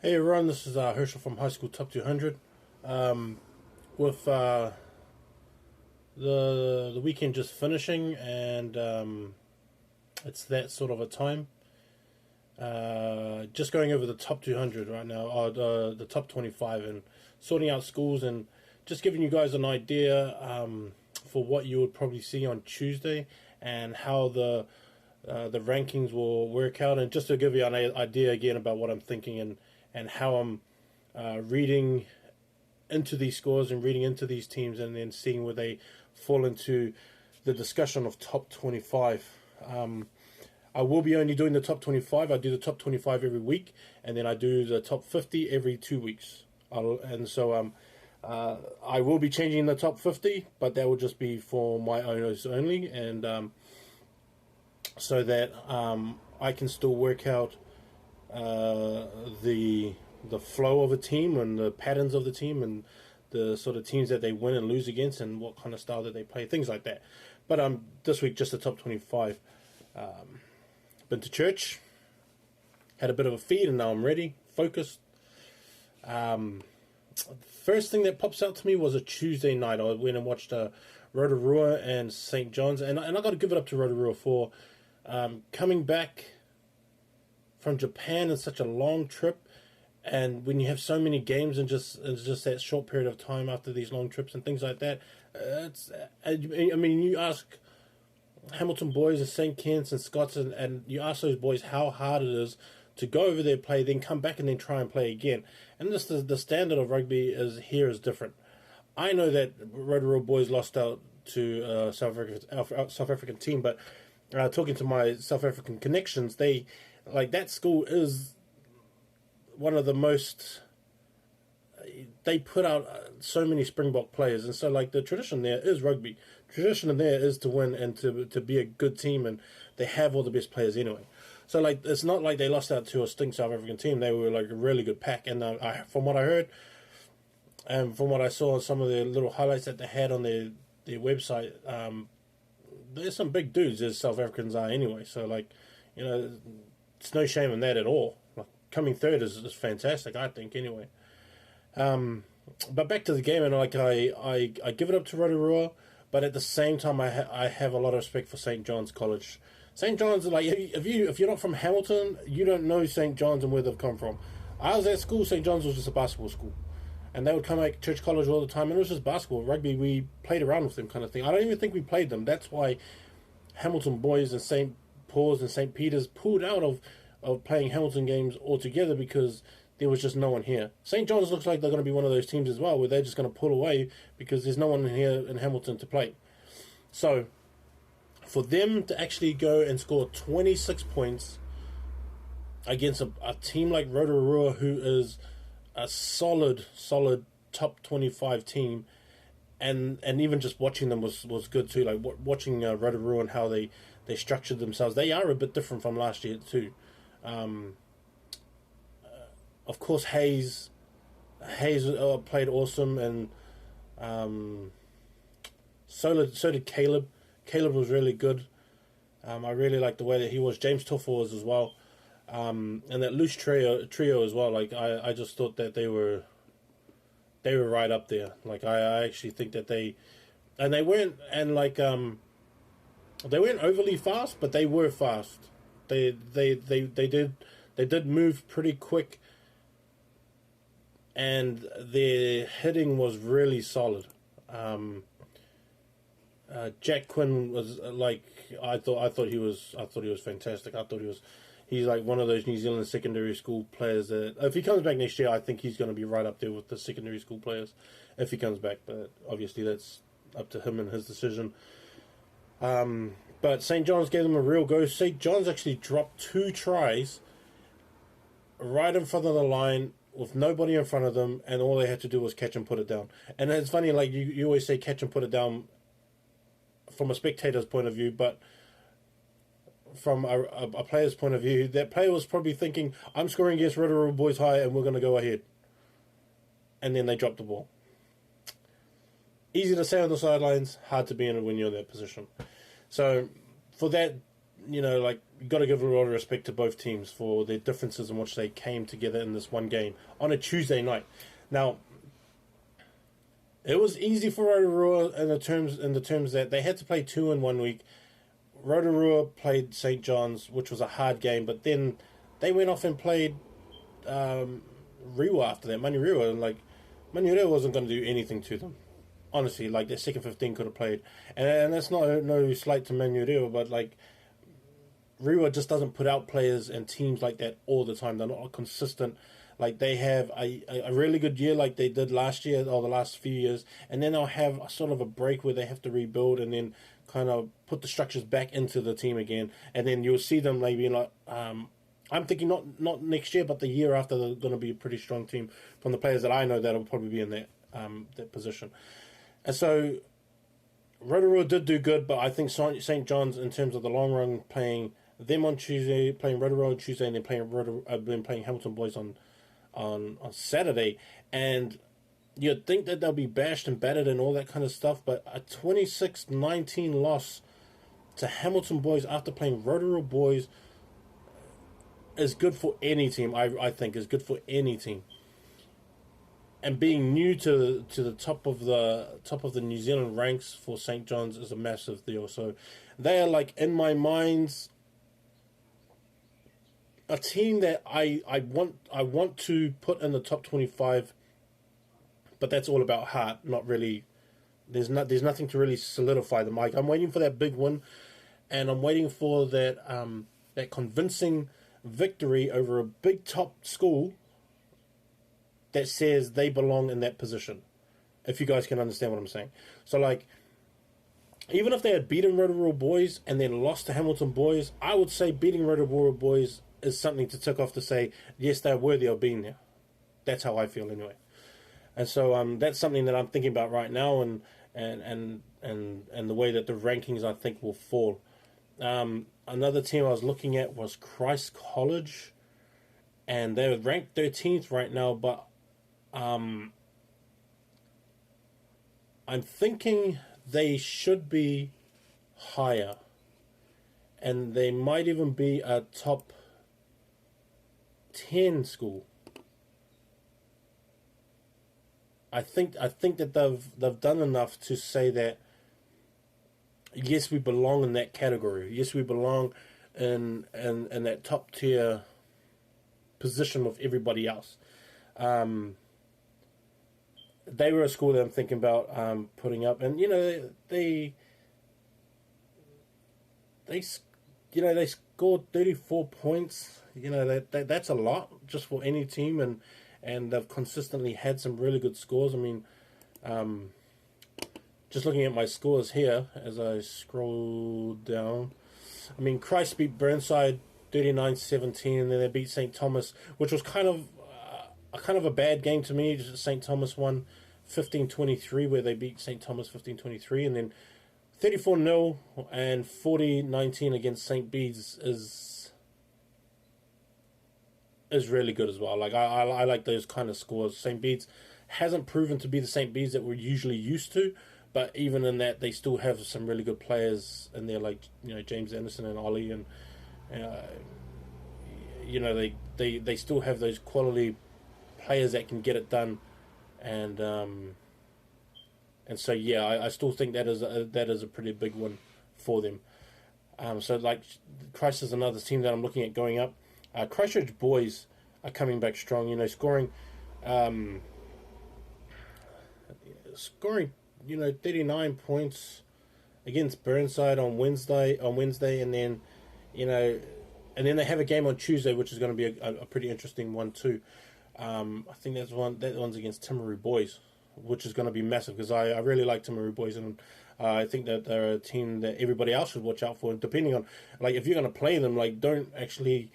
Hey everyone, this is Herschel from High School Top 200. With the weekend just finishing, and it's that sort of a time. Just going over the top 200 right now, or the top 25, and sorting out schools, and just giving you guys an idea for what you would probably see on Tuesday, and how the rankings will work out, and just to give you an idea again about what I'm thinking and how I'm reading into these scores and reading into these teams, and then seeing where they fall into the discussion of top 25. I will be only doing the top 25. I do the top 25 every week, and then I do the top 50 every 2 weeks. I will be changing the top 50, but that will just be for my owners only, and so that I can still work out the flow of a team and the patterns of the team and the sort of teams that they win and lose against and what kind of style that they play, things like that. But this week just the top 25. Been to church, had a bit of a feed, and now I'm ready, focused. First thing that pops out to me was a Tuesday night. I went and watched Rotorua and St John's, and I got to give it up to Rotorua for coming back from Japan in such a long trip, and when you have so many games in just that short period of time after these long trips and things like that, you ask Hamilton boys and St Kitts and Scots, and you ask those boys how hard it is to go over there, play, then come back and then try and play again. And this the standard of rugby is different. I know that Rotorua boys lost out to South African team, but talking to my South African connections, they like that school is one of the most. They put out so many Springbok players, and so like the tradition there is rugby. Tradition there is to win and to be a good team, and they have all the best players anyway. So like it's not like they lost out to a stink South African team. They were like a really good pack, and from what I heard, and from what I saw on some of the little highlights that they had on their website, there's some big dudes as South Africans are anyway. So like, it's no shame in that at all. Like, coming third is fantastic, I think anyway. But back to the game, and like I give it up to Rotorua, but at the same time I have a lot of respect for St John's College. St John's, like if you're not from Hamilton, you don't know St John's and where they've come from. I was at school. St John's was just a basketball school, and they would come at Church College all the time, and it was just basketball, rugby. We played around with them, kind of thing. I don't even think we played them. That's why Hamilton boys and St Paul's and St Peter's pulled out of playing Hamilton games altogether, because there was just no one here. St John's looks like they're going to be one of those teams as well, where they're just going to pull away because there's no one here in Hamilton to play. So for them to actually go and score 26 points against a team like Rotorua, who is a solid top 25 team, and even just watching them was good too. Like watching Rotorua and how they structured themselves. They are a bit different from last year too. Of course, Hayes played awesome, and so did Caleb. Caleb was really good. I really liked the way that he was. James Tuffle was as well, and that loose trio as well. Like I just thought that they were right up there. Like I actually think that they weren't overly fast, but they were fast. They did move pretty quick, and their hitting was really solid. Jack Quinn was I thought he was fantastic. He's like one of those New Zealand secondary school players that if he comes back next year, I think he's going to be right up there with the secondary school players if he comes back. But obviously that's up to him and his decision. But St. John's gave them a real go. St. John's actually dropped 2 tries right in front of the line with nobody in front of them, and all they had to do was catch and put it down. And it's funny, like you always say catch and put it down from a spectator's point of view, but from a player's point of view, that player was probably thinking, I'm scoring against Rotorua boys high and we're going to go ahead. And then they dropped the ball. Easy to say on the sidelines, hard to be in when you're in that position. So for that like, you got to give a lot of respect to both teams for their differences in which they came together in this one game on a Tuesday night. Now, it was easy for Rotorua in the terms that they had to play 2 in 1 week. Rotorua played St John's, which was a hard game, but then they went off and played Rewa after that, Manurewa, and like Manurewa wasn't going to do anything to them. Honestly, like their second 15 could have played, and that's not no slight to Manurewa, but like Rewa just doesn't put out players and teams like that all the time. They're not consistent. Like they have a really good year like they did last year or the last few years, and then they'll have a sort of a break where they have to rebuild and then kind of put the structures back into the team again, and then you'll see them maybe like I'm thinking not next year, but the year after they're going to be a pretty strong team from the players that I know that will probably be in that position. And so Rotorua did do good, but I think St John's in terms of the long run playing them on Tuesday, playing Rotorua on Tuesday, and then playing Hamilton Boys on Saturday, and you'd think that they'll be bashed and battered and all that kind of stuff, but a 26-19 loss to Hamilton Boys after playing Rotorua Boys is good for any team. I think is good for any team. And being new to the top of the New Zealand ranks for St John's is a massive deal. So they are, like, in my mind, a team that I want to put in the top 25, but that's all about heart, not really. There's nothing to really solidify them. Like, I'm waiting for that big win, and I'm waiting for that convincing victory over a big top school that says they belong in that position. If you guys can understand what I'm saying. So, like, even if they had beaten Rotorua Boys and then lost to Hamilton Boys, I would say beating Rotorua Boys is something to tick off to say, yes, they're worthy of being there. That's how I feel anyway. And so that's something that I'm thinking about right now, and the way that the rankings I think will fall. Another team I was looking at was Christ College, and they're ranked 13th right now, but I'm thinking they should be higher, and they might even be a top 10 school. I think that they've done enough to say that yes, we belong in that category. Yes, we belong in that top tier position with everybody else. They were a school that I'm thinking about putting up, and they scored 34 points. That's a lot just for any team, and they've consistently had some really good scores. I mean, just looking at my scores here as I scroll down, I mean, Christ beat Burnside 39-17, and then they beat St Thomas, which was kind of a bad game to me. St Thomas won 15-23, where they beat St Thomas 15-23, and then 34-0 and 40-19 against St Bede's is really good as well. Like I like those kind of scores. St Bede's hasn't proven to be the St Bede's that we're usually used to, but even in that, they still have some really good players in there, like James Anderson and Ollie, and they still have those quality players that can get it done, and so I still think that is a pretty big one for them. So like Christ is another team that I'm looking at going up. Christchurch Boys are coming back strong. Scoring 39 points against Burnside on Wednesday, and then they have a game on Tuesday, which is going to be a pretty interesting one too. I think that one's against Timaru Boys, which is going to be massive because I really like Timaru Boys, and I think that they're a team that everybody else should watch out for. And depending on, like, if you're going to play them, like, don't actually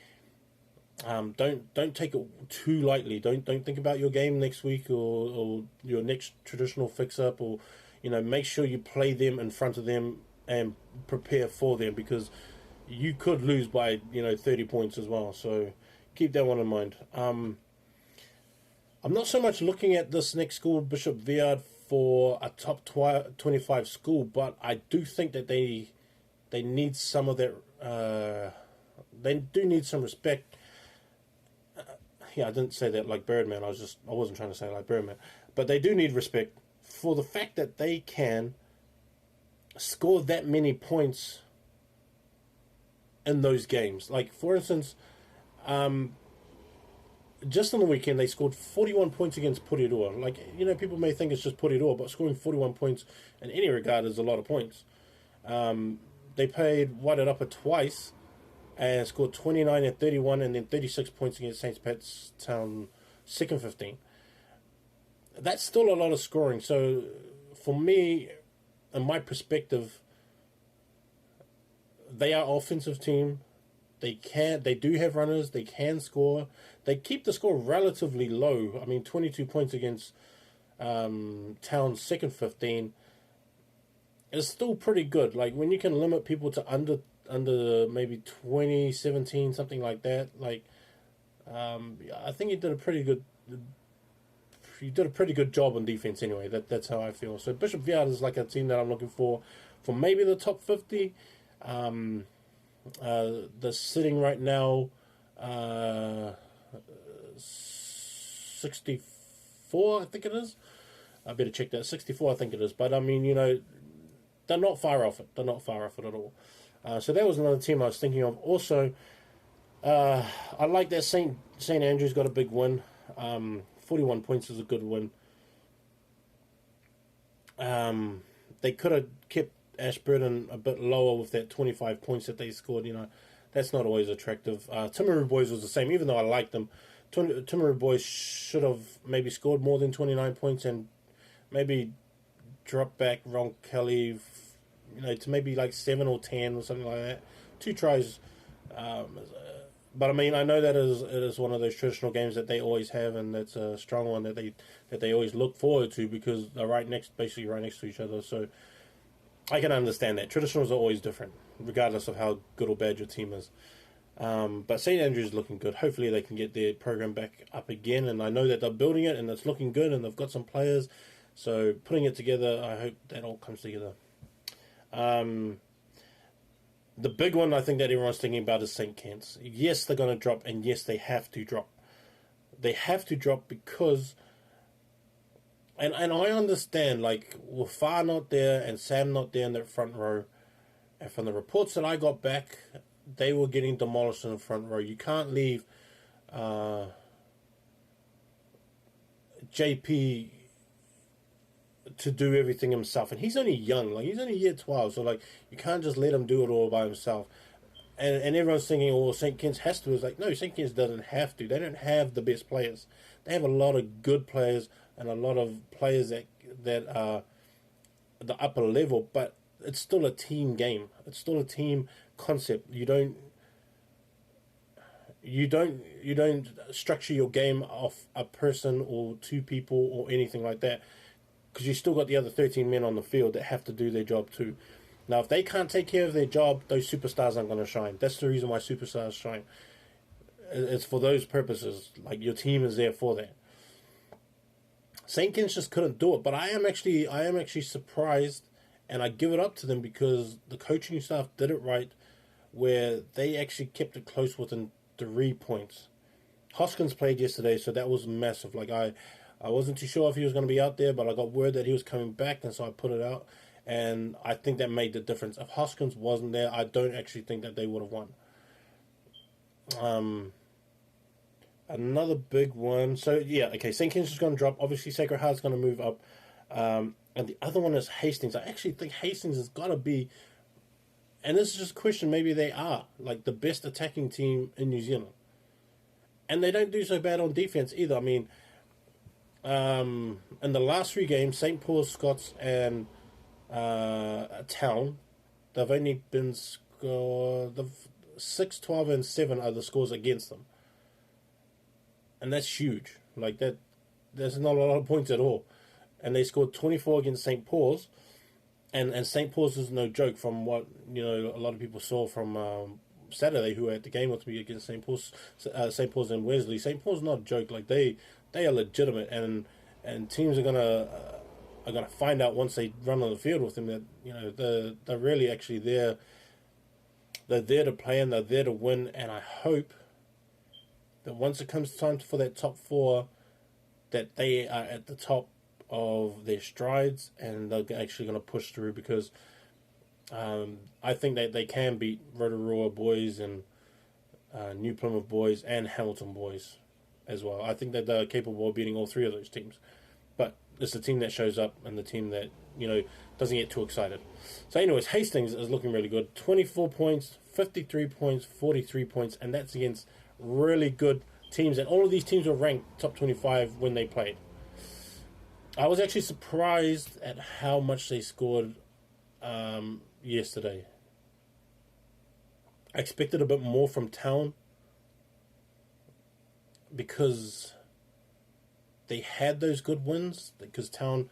don't take it too lightly. Don't think about your game next week or your next traditional fix-up, or make sure you play them in front of them and prepare for them, because you could lose by 30 points as well. So keep that one in mind. I'm not so much looking at this next school, Bishop Viard, for a top 25 school, but I do think that they need some of that they do need some respect. Yeah, I didn't say that like Birdman. I wasn't trying to say like Birdman, but they do need respect for the fact that they can score that many points in those games. Like for instance, just on the weekend they scored 41 points against Rotorua. Like people may think it's just Rotorua, but scoring 41 points in any regard is a lot of points. They played Wairarapa twice and scored 29 and 31 and then 36 points against St. Pat's Town second 15. That's still a lot of scoring. So for me, in my perspective, they are offensive team. They do have runners. They can score. They keep the score relatively low. I mean, 22 points against Town's second 15 is still pretty good. Like when you can limit people to under maybe 20, 17, something like that. Like, I think you did a pretty good job on defense anyway. That's how I feel. So Bishop Viard is like a team that I'm looking for maybe the top 50. They're sitting right now 64, I think it is. I better check that. 64, I think it is. But I mean, they're not far off it. They're not far off it at all. So that was another team I was thinking of. Also, I like that St Andrews got a big win. 41 points is a good win. They could have kept Ashburton a bit lower with that 25 points that they scored. That's not always attractive. Timaru Boys was the same, even though I liked them. Timaru Boys should have maybe scored more than 29 points and maybe dropped back Ron Kelly, to maybe like 7 or 10 or something like that. 2 tries. But I mean, I know that it is one of those traditional games that they always have, and that's a strong one that they always look forward to because they're basically right next to each other. So I can understand that. Traditionals are always different, regardless of how good or bad your team is. But St Andrews is looking good. Hopefully they can get their program back up again, and I know that they're building it, and it's looking good, and they've got some players. So putting it together, I hope that all comes together. The big one I think that everyone's thinking about is St. Kitts. Yes, they're going to drop, and yes, they have to drop. They have to drop because... And I understand, like, with Far not there and Sam not there in that front row, and from the reports that I got back, they were getting demolished in the front row. You can't leave JP to do everything himself, and he's only young, like he's only year 12, so like you can't just let him do it all by himself. And everyone's thinking, well, St. Kitts has to. It's like, no, St. Kitts doesn't have to. They don't have the best players. They have a lot of good players and a lot of players that are the upper level, but it's still a team game. It's still a team concept. You don't structure your game off a person or 2 people or anything like that, because you still got the other 13 men on the field that have to do their job too. Now, if they can't take care of their job, those superstars aren't going to shine. That's the reason why superstars shine. It's for those purposes. Like, your team is there for that. St. Kitts just couldn't do it, but I am actually surprised, and I give it up to them because the coaching staff did it right, where they actually kept it close within 3 points. Hoskins played yesterday, so that was massive. Like, I wasn't too sure if he was going to be out there, but I got word that he was coming back, and so I put it out. And I think that made the difference. If Hoskins wasn't there, I don't actually think that they would have won. Another big one. So, yeah, okay, St. Kitts is going to drop. Obviously, Sacred Heart's going to move up. And the other one is Hastings. I actually think Hastings has got to be, and this is just a question, maybe they are, like, the best attacking team in New Zealand. And they don't do so bad on defense either. I mean, in the last 3 games, St. Paul's, Scots, and Town, they've only been scored. 6, 12, and 7 are the scores against them, and that's huge. Like that, there's not a lot of points at all. And they scored 24 against St. Paul's, and St. Paul's is no joke. From what a lot of people saw from Saturday, who were at the game with me against St. Paul's and Wesley. St. Paul's not a joke. Like they are legitimate, and teams are gonna find out once they run on the field with them that they're really actually there They're there to play and they're there to win, and I hope that once it comes time for that top four, that they are at the top of their strides and they're actually going to push through, because I think that they can beat Rotorua boys and New Plymouth boys and Hamilton boys as well. I think that they're capable of beating all three of those teams. But it's the team that shows up and the team that, doesn't get too excited. So anyways, Hastings is looking really good. 24 points, 53 points, 43 points, and that's against really good teams. And all of these teams were ranked top 25 when they played. I was actually surprised at how much they scored yesterday. I expected a bit more from Town because they had those good wins, because Town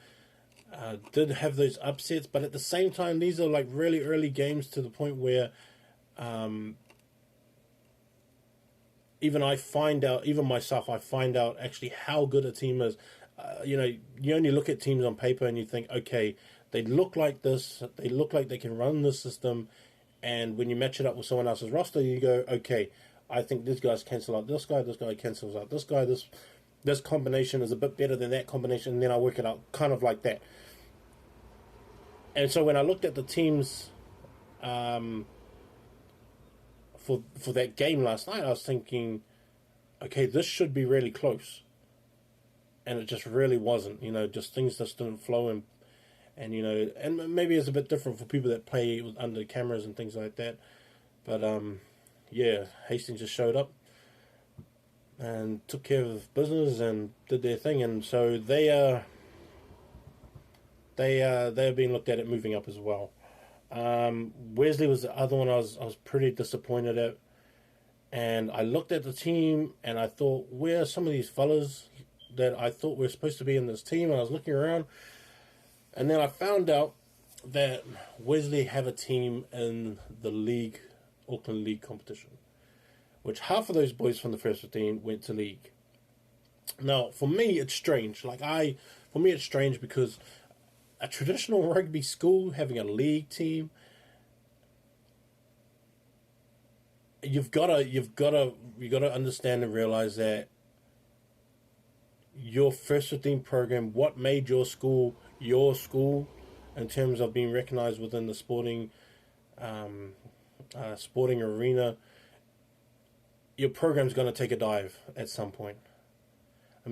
did have those upsets, but at the same time, these are like really early games to the point where even myself, I find out actually how good a team is. You only look at teams on paper and you think, okay, they look like this, they look like they can run this system, and when you match it up with someone else's roster, you go, okay, I think this guy's cancel out this guy cancels out this guy, this combination is a bit better than that combination, and then I work it out kind of like that. And so when I looked at the teams for that game last night, I was thinking, okay, this should be really close. And it just really wasn't, just things just didn't flow, and and maybe it's a bit different for people that play under cameras and things like that. But yeah, Hastings just showed up and took care of business and did their thing, and so they're being looked at moving up as well. Wesley was the other one I was pretty disappointed at, and I looked at the team and I thought, where are some of these fellas that I thought were supposed to be in this team? And I was looking around, and then I found out that Wesley have a team in the league, Auckland League competition, which half of those boys from the first 15 went to league. Now, for me, it's strange. For me, it's strange because a traditional rugby school having a league team, you've got to understand and realize that your first 15 program, what made your school in terms of being recognized within the sporting arena, your program's going to take a dive at some point.